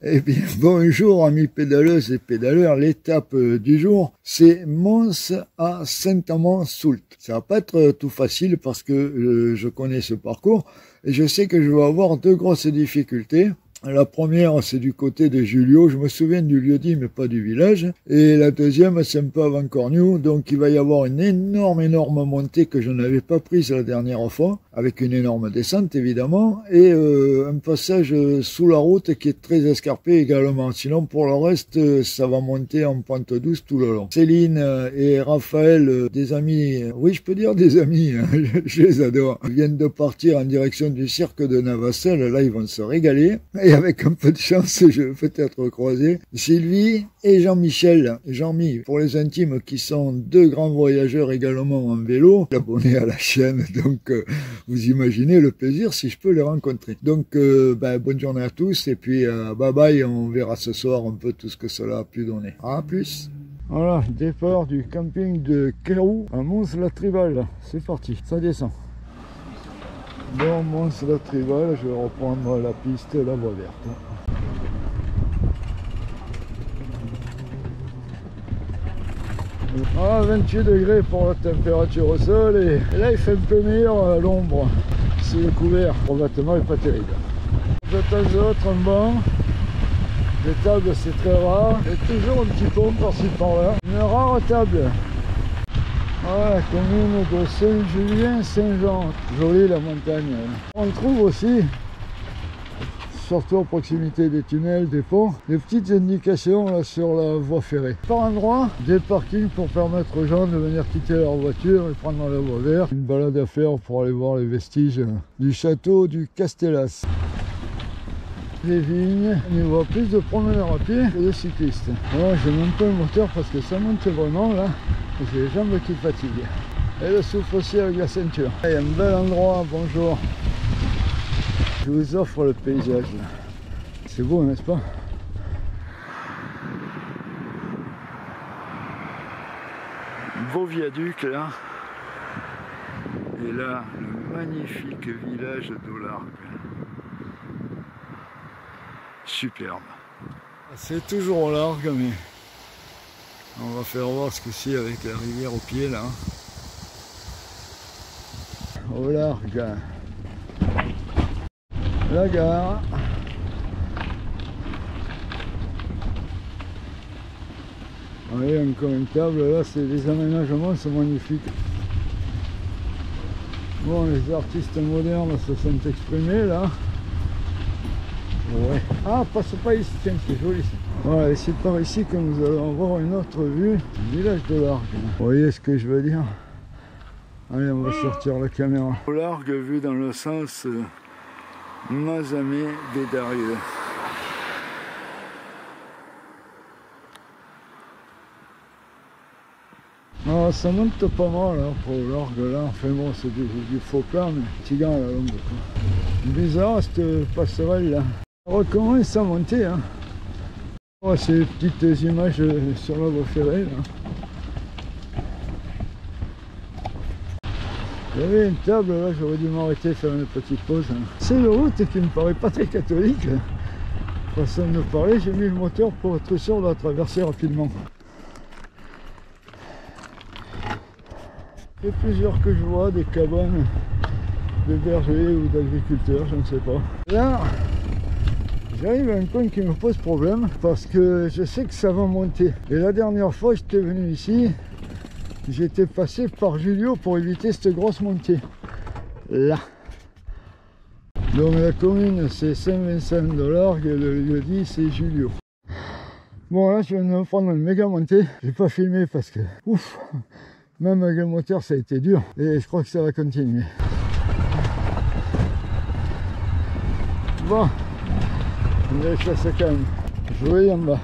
Eh bien, bonjour amis pédaleuses et pédaleurs, l'étape du jour, c'est Mons à Saint-Amand-Soult. Ça va pas être tout facile parce que je connais ce parcours et je sais que je vais avoir deux grosses difficultés. La première, c'est du côté de Julio, je me souviens du lieu-dit mais pas du village. Et la deuxième, c'est un peu avant Cornu, donc il va y avoir une énorme montée que je n'avais pas prise la dernière fois, avec une énorme descente évidemment, et un passage sous la route qui est très escarpé également. Sinon pour le reste, ça va monter en pente douce tout le long. Céline et Raphaël, des amis, oui je peux dire des amis, hein, je les adore, ils viennent de partir en direction du cirque de Navacelles, là ils vont se régaler. Et avec un peu de chance, je vais peut-être croiser Sylvie et Jean-Michel. Jean-Mi, pour les intimes, qui sont deux grands voyageurs également en vélo, abonnés à la chaîne. Donc, vous imaginez le plaisir si je peux les rencontrer. Donc, bonne journée à tous. Et puis, bye bye. On verra ce soir un peu tout ce que cela a pu donner. À plus. Voilà, départ du camping de Kérou à Mons-la-Trival. C'est parti, ça descend. Bon, Mons-la-Trival, je vais reprendre la piste, la voie verte. Ah, 28 degrés pour la température au sol et là il fait un peu meilleur à l'ombre. C'est le couvert, le vêtement n'est pas terrible. De temps en autre un banc, des tables c'est très rare, et toujours un petit pont par-ci par-là. Une rare table. Voilà, commune de Saint-Julien-Saint-Jean. Jolie la montagne. On trouve aussi, surtout à proximité des tunnels, des ponts, des petites indications là, sur la voie ferrée. Par endroit, des parkings pour permettre aux gens de venir quitter leur voiture et prendre la voie verte. Une balade à faire pour aller voir les vestiges du château du Castellas. Les vignes, on y voit plus de promeneurs à pied que de cyclistes. Bon, j'ai même pas le moteur parce que ça monte vraiment là. J'ai les jambes qui fatiguent. Et le souffle aussi avec la ceinture. Il y a un bel endroit, bonjour. Je vous offre le paysage là. C'est beau, n'est-ce pas? Beau viaduc là. Et là, le magnifique village d'Olargues. Superbe. C'est toujours au largue, mais on va faire voir ce que c'est avec la rivière au pied là. Au largue. La gare. Voyez, encore une table, là c'est des aménagements, c'est magnifique. Bon, les artistes modernes se sont exprimés là. Ouais. Ah, passe pas ici, tiens, c'est joli ça. Voilà, et c'est par ici que nous allons avoir une autre vue du village de Largue. Vous voyez ce que je veux dire? Allez, on va sortir la caméra. Largue vu dans le sens Mazamet-Bédarieux. Ah, ça monte pas mal hein, pour Largue là, enfin bon c'est du faux plat mais petit gars à la longue. Bizarre cette passerelle là. On recommence à monter hein. Oh, ces petites images sur la voie ferrée là. Il y avait une table là, j'aurais dû m'arrêter faire une petite pause. Hein. C'est une route qui me paraît pas très catholique. Façon de parler, j'ai mis le moteur pour être sûr de la traverser rapidement. Il y a plusieurs que je vois, des cabanes de bergers ou d'agriculteurs, je ne sais pas. Là, j'arrive à un coin qui me pose problème parce que je sais que ça va monter. Et la dernière fois, j'étais venu ici, j'étais passé par Julio pour éviter cette grosse montée. Là. Donc la commune, c'est Saint-Vincent-de-Largue et le lieu-dit, c'est Julio. Bon, là, je viens de me prendre une méga montée. Je n'ai pas filmé parce que, ouf, même avec le moteur, ça a été dur. Et je crois que ça va continuer. Bon, on dirait que ça se calme. Joli en bas.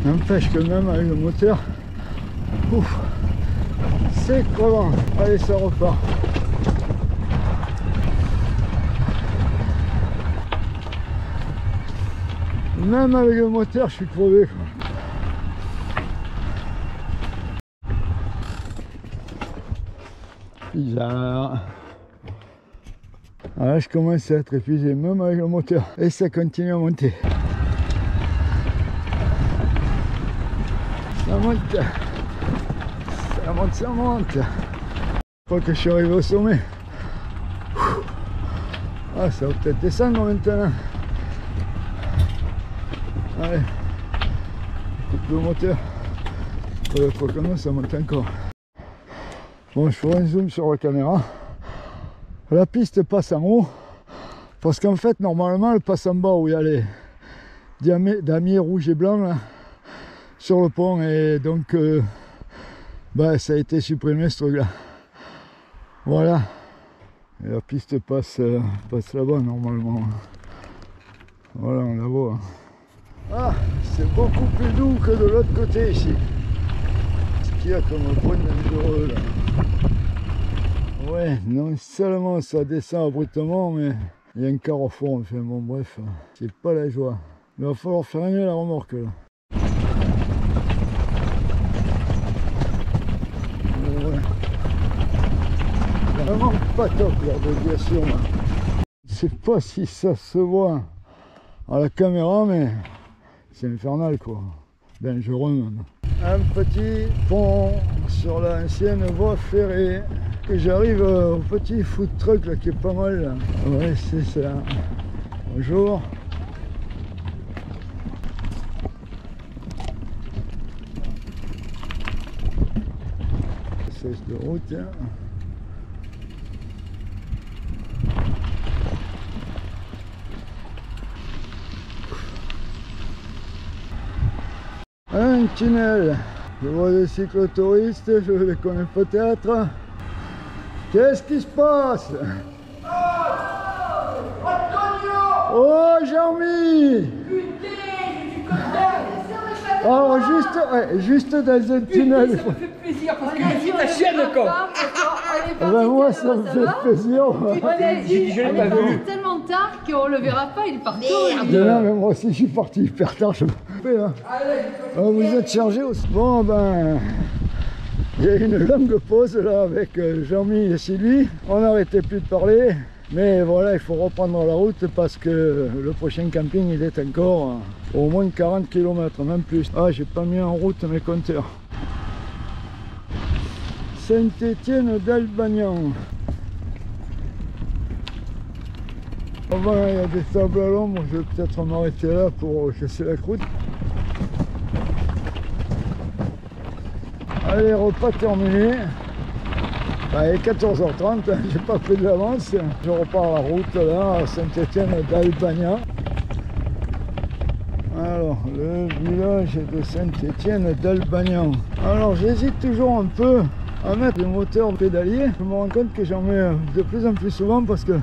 N'empêche que même avec le moteur, ouf, c'est crevant. Allez, ça repart. Même avec le moteur, je suis crevé. Bizarre. Ah, là, je commence à être épuisé, même avec le moteur. Et ça continue à monter. Ça monte. Ça monte, ça monte. Je crois que je suis arrivé au sommet. Ah, ça va peut-être descendre maintenant. Allez. Je coupe le moteur. Quoi que non, ça monte encore. Bon, je ferai un zoom sur la caméra. La piste passe en haut. Parce qu'en fait, normalement, elle passe en bas où il y a les damiers rouges et blancs là, sur le pont. Et donc, ça a été supprimé ce truc là. Voilà. Et la piste passe là-bas normalement. Voilà, on la voit. Ah, c'est beaucoup plus doux que de l'autre côté ici. Ce qu'il y a comme point dangereux là. Ouais, non seulement ça descend abruptement, mais il y a un carrefour, enfin bon bref, c'est pas la joie. Mais il va falloir faire mieux la remorque là. Ouais. Vraiment pas top leur déviation là. Je sais pas si ça se voit à la caméra, mais c'est infernal quoi. Dangereux même. Un petit pont sur l'ancienne voie ferrée. Que j'arrive au petit food truck là qui est pas mal là. Ouais, c'est ça. Bonjour. Cesse de route. Hein. Un tunnel. Je vois des cyclotouristes, je les connais peut-être. Qu'est-ce qui se passe? Oh, Jean-Mi! Alors, juste dans un tunnel. Ça me fait plaisir parce que je suis ta chienne, quoi. Moi, ça me fait plaisir. Je l'ai pas vu. Tellement tard qu'on le verra pas, il est partout. Non, mais moi aussi, je suis parti hyper tard. Je me fais, hein. Vous êtes chargé aussi. Bon, ben. Il y a une longue pause là avec Jean-Mi et Sylvie. On n'arrêtait plus de parler. Mais voilà, il faut reprendre la route parce que le prochain camping il est encore au moins 40 km, même plus. Ah, j'ai pas mis en route mes compteurs. Saint-Étienne d'Albagnan. Oh ben, il y a des tables à l'ombre, je vais peut-être m'arrêter là pour casser la croûte. Allez, repas terminé. Il est 14h30, j'ai pas pris de l'avance. Je repars la route là à Saint-Étienne d'Albagnan. Alors, le village de Saint-Étienne d'Albagnan. Alors, j'hésite toujours un peu à mettre le moteur pédalier. Je me rends compte que j'en mets de plus en plus souvent parce que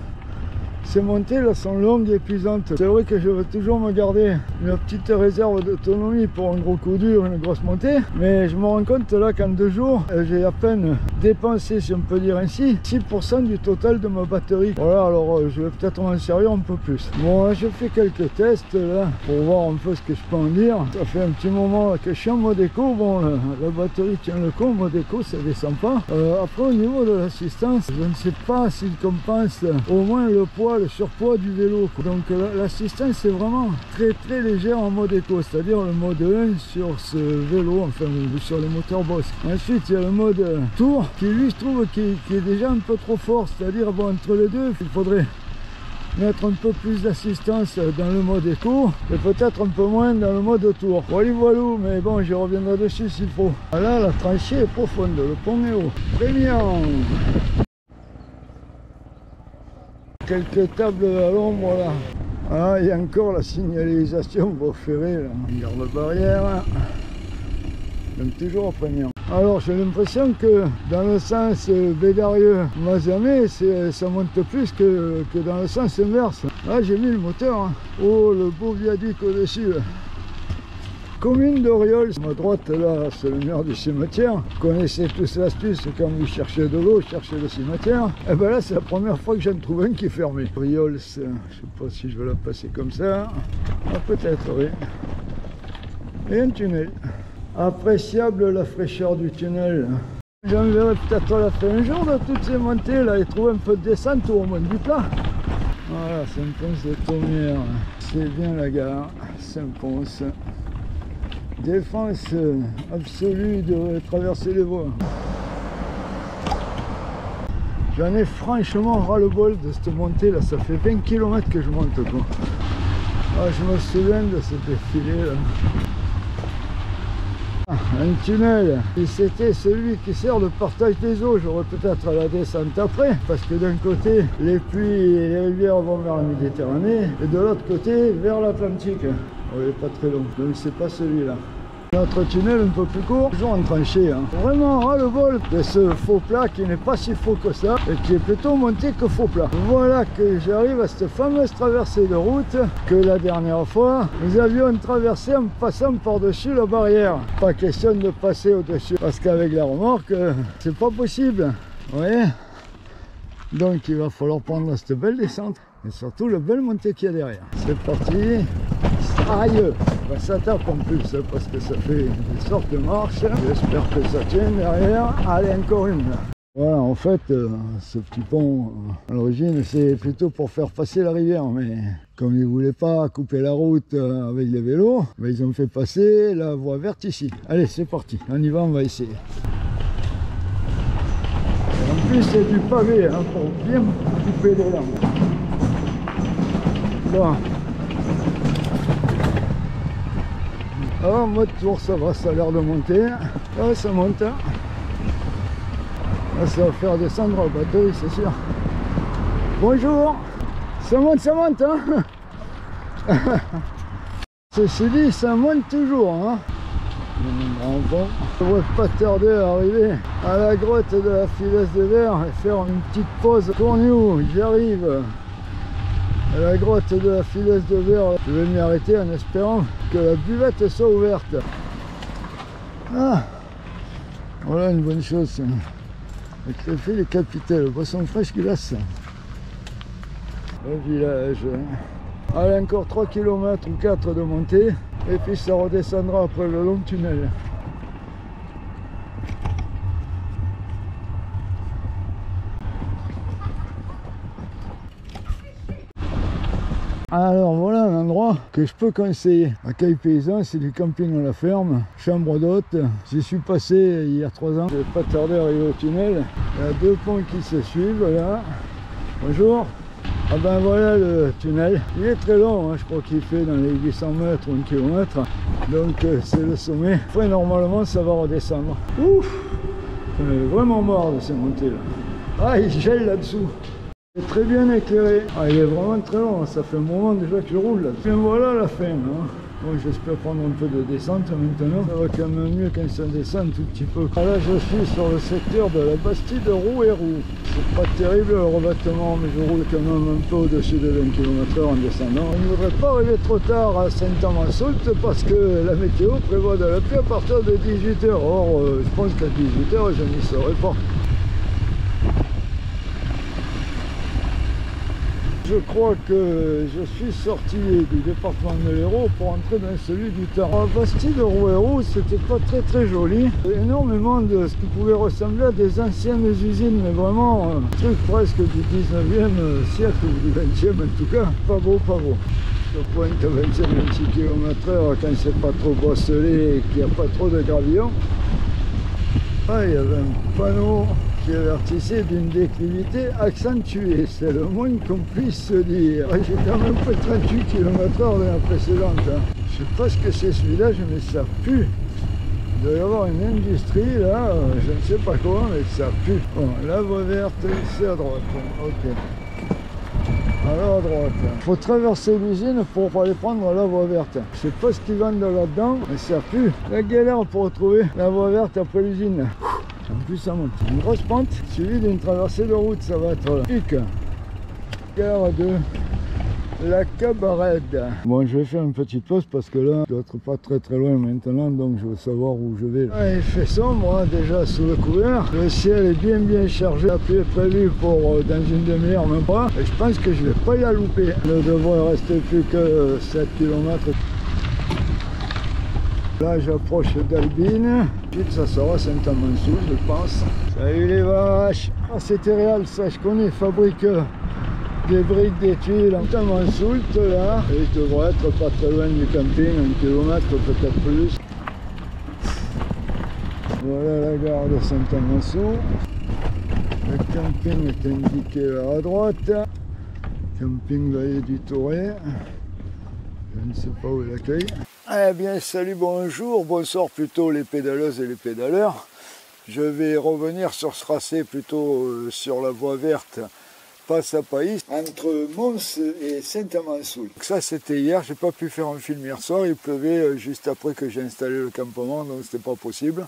ces montées là sont longues et épuisantes. C'est vrai que je veux toujours me garder une petite réserve d'autonomie pour un gros coup dur, une grosse montée. Mais je me rends compte là qu'en 2 jours, j'ai à peine dépensé, si on peut dire ainsi, 6% du total de ma batterie. Voilà, alors je vais peut-être m'en servir un peu plus. Bon, là, je fais quelques tests là pour voir un peu ce que je peux en dire. Ça fait un petit moment que je suis en mode éco. Bon, la batterie tient le coup, en mode éco, ça descend pas. Après, au niveau de l'assistance, je ne sais pas s'il compense au moins le poids, le surpoids du vélo. Donc l'assistance est vraiment très légère en mode éco, c'est-à-dire le mode 1 sur ce vélo, enfin sur les moteurs Boss. Ensuite il y a le mode Tour qui lui je trouve qui est déjà un peu trop fort, c'est-à-dire bon, entre les deux il faudrait mettre un peu plus d'assistance dans le mode éco et peut-être un peu moins dans le mode Tour. Voilà, mais bon, je reviendrai dessus s'il faut. Là la tranchée est profonde, le pont est haut. Premium. Quelques tables à l'ombre là. Ah, il y a encore la signalisation voie ferrée là. Garde-barrière. Donc toujours au premier. Alors j'ai l'impression que dans le sens Bédarieux-Mazamet, ça monte plus que dans le sens inverse. Là j'ai mis le moteur. Hein. Oh, le beau viaduc au-dessus. Commune d'Oriol, à ma droite là, c'est le mur du cimetière. Vous connaissez tous l'astuce quand vous cherchez de l'eau, cherchez le cimetière. Et ben là, c'est la première fois que j'en trouve un qui est fermé. Oriol, je sais pas si je vais la passer comme ça. Ah, peut-être, oui. Et un tunnel. Appréciable la fraîcheur du tunnel. J'en verrai peut-être la fin un jour de toutes ces montées là et trouver un peu de descente ou au moins du plat. Voilà, Saint-Pons de Thomières. C'est bien la gare, Saint-Pons. Défense absolue de traverser les voies. J'en ai franchement ras-le-bol de cette montée là, ça fait 20 km que je monte quoi. Ah, je me souviens de ce défilé là. Un tunnel, et c'était celui qui sert de partage des eaux. J'aurais peut-être à la descente après, parce que d'un côté, les pluies et les rivières vont vers la Méditerranée, et de l'autre côté, vers l'Atlantique. Oh, il n'est pas très long, donc c'est pas celui-là. Notre tunnel un peu plus court, toujours en tranchée. Hein. Vraiment ras-le-bol de ce faux plat qui n'est pas si faux que ça et qui est plutôt monté que faux plat. Voilà que j'arrive à cette fameuse traversée de route que la dernière fois nous avions traversée en passant par-dessus la barrière. Pas question de passer au-dessus parce qu'avec la remorque, c'est pas possible. Vous voyez? Donc il va falloir prendre cette belle descente et surtout la belle montée qu'il y a derrière. C'est parti. Aïe! Ben, ça tape en plus parce que ça fait des sortes de marches. J'espère que ça tient derrière. Allez, encore une là. Voilà, en fait, ce petit pont, à l'origine, c'est plutôt pour faire passer la rivière. Mais comme ils ne voulaient pas couper la route avec les vélos, ben, ils ont fait passer la voie verte ici. Allez, c'est parti. On y va, on va essayer. Et en plus, c'est du pavé hein, pour bien couper les lampes. Bon. Ah, mode tour, ça va, ça a l'air de monter. Ah, ça monte. Là, ça va faire descendre au bateau, c'est sûr. Bonjour. Ça monte, hein. Ceci dit, ça monte toujours, hein. Bon, on ne devrait pas tarder à arriver à la grotte de la Filesse de Verre et faire une petite pause pour nous. J'arrive à la grotte de la Filesse de Verre. Je vais m'y arrêter en espérant que la buvette soit ouverte. Ah, voilà une bonne chose. Le café Les Capitelles, boisson fraîche glace. Le village. Allez, encore 3 km ou 4 de montée. Et puis ça redescendra après le long tunnel. Alors voilà un endroit que je peux conseiller. Accueil paysan, c'est du camping à la ferme, chambre d'hôte. J'y suis passé il y a 3 ans. Je vais pas tarder à arriver au tunnel. Il y a 2 ponts qui se suivent là. Bonjour. Ah ben voilà le tunnel. Il est très long, hein. Je crois qu'il fait dans les 800 mètres ou 1 km. Donc c'est le sommet. Après normalement ça va redescendre. Ouf! On est vraiment mort de ces montées là. Ah, il gèle là-dessous. Il est très bien éclairé. Ah, il est vraiment très long, ça fait un moment déjà que je roule là. Et voilà la fin. Hein. Bon, j'espère prendre un peu de descente maintenant. Ça va quand même mieux quand ça descend un tout petit peu. Ah, là, je suis sur le secteur de la Bastide de Rouerou. C'est pas terrible le revêtement, mais je roule quand même un peu au-dessus de 20 km/h en descendant. On ne voudrait pas arriver trop tard à Saint-Amand-Soult parce que la météo prévoit de la pluie à partir de 18 h. Or, je pense qu'à 18 h, je n'y serai pas. Je crois que je suis sorti du département de l'Hérault pour entrer dans celui du Tarn. La Bastide de Rouerou, c'était pas très joli. Énormément de ce qui pouvait ressembler à des anciennes usines, mais vraiment un truc presque du 19e siècle ou du 20e en tout cas. Pas beau, pas beau. Je pointe à 25-26 km/h quand c'est pas trop bosselé et qu'il n'y a pas trop de gravillon. Ah, il y avait un panneau qui avertissait d'une déclivité accentuée, c'est le moins qu'on puisse se dire. J'ai quand même fait 38 km/h dans la précédente. Hein. Je sais pas ce que c'est ce village, mais ça pue. Il doit y avoir une industrie là, je ne sais pas quoi, mais ça pue. Bon, la voie verte, c'est à droite. Ok. Alors à droite. Il faut traverser l'usine pour aller prendre la voie verte. Je sais pas ce qu'ils vendent là-dedans, mais ça pue. La galère pour retrouver la voie verte après l'usine. En plus ça monte. Une grosse pente, suivie d'une traversée de route, ça va être là. Pique. Gare de la Cabarède. Bon, je vais faire une petite pause parce que là, je dois être pas très loin maintenant, donc je veux savoir où je vais. Ah, il fait sombre, hein, déjà sous le couvert. Le ciel est bien chargé. La pluie est prévue pour dans une demi-heure, même pas. Et je pense que je vais pas la louper. Il ne devrait rester plus que 7 km. Là, j'approche d'Albine. Ensuite, ça sera Saint-Amand-Soult, je pense. Salut les vaches! Ah, c'est Téréal, ça, je connais. Fabrique des briques, des tuiles, notamment Soult là. Et je devrais être pas très loin du camping, 1 kilomètre peut-être plus. Voilà la gare de Saint-Amand-Sous. Le camping est indiqué vers à droite. Camping Vallée du Touret. Je ne sais pas où est l'accueil. Eh bien, salut, bonjour, bonsoir plutôt les pédaleuses et les pédaleurs. Je vais revenir sur ce tracé plutôt sur la voie verte passe à Païs, entre Mons et Saint-Amand-Sous. Ça c'était hier, j'ai pas pu faire un film hier soir, il pleuvait juste après que j'ai installé le campement, donc c'était pas possible.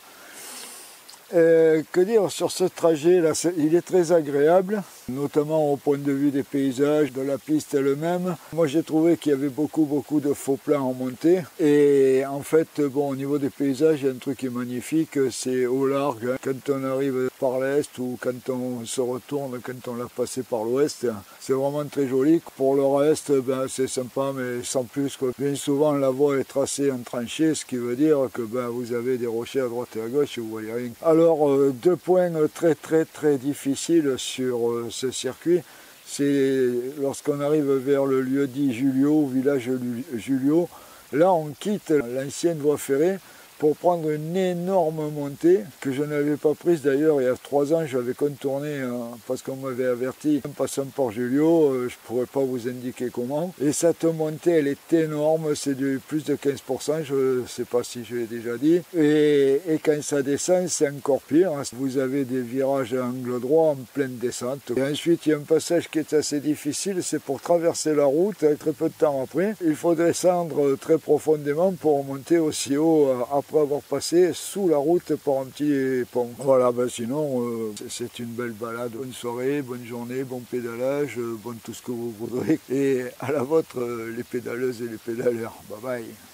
Que dire sur ce trajet là, il est très agréable, notamment au point de vue des paysages, de la piste elle-même. Moi j'ai trouvé qu'il y avait beaucoup de faux plans en montée, et en fait bon, au niveau des paysages il y a un truc qui est magnifique, c'est au large, hein. Quand on arrive par l'est ou quand on se retourne, quand on l'a passé par l'ouest, c'est vraiment très joli. Pour le reste ben, c'est sympa mais sans plus quoi. Bien souvent la voie est tracée en tranchée, ce qui veut dire que ben, vous avez des rochers à droite et à gauche et vous voyez rien. Alors, 2 points très difficiles sur ce circuit, c'est lorsqu'on arrive vers le lieu dit Julio, village Julio, là on quitte l'ancienne voie ferrée pour prendre une énorme montée que je n'avais pas prise d'ailleurs il y a 3 ans, j'avais contourné parce qu'on m'avait averti en passant par Julio, je ne pourrais pas vous indiquer comment. Et cette montée elle est énorme, c'est de plus de 15%, je ne sais pas si je l'ai déjà dit. Et quand ça descend c'est encore pire, hein. Vous avez des virages à angle droit en pleine descente. Et ensuite il y a un passage qui est assez difficile, c'est pour traverser la route, très peu de temps après. Il faut descendre très profondément pour monter aussi haut après avoir passé sous la route par un petit pont. Voilà, ben sinon c'est une belle balade. Bonne soirée, bonne journée, bon pédalage, bon tout ce que vous voudrez. Et à la vôtre les pédaleuses et les pédaleurs. Bye bye.